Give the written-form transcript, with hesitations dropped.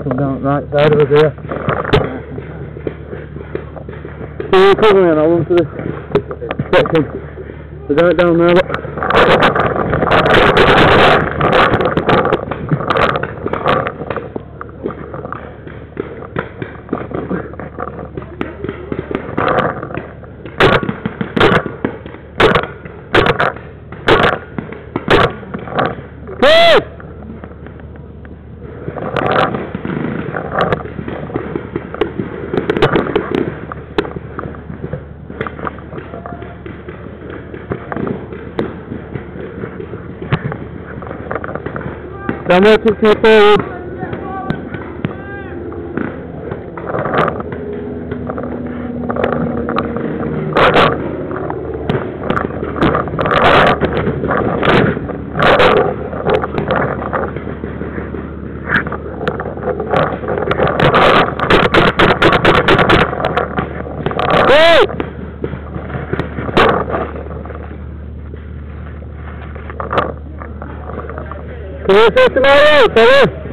Come down right side of us here. So you're covering, I'll run to this section. We're down there, look. Down there, 6 feet forward. Hey! Can you see tomorrow, fella?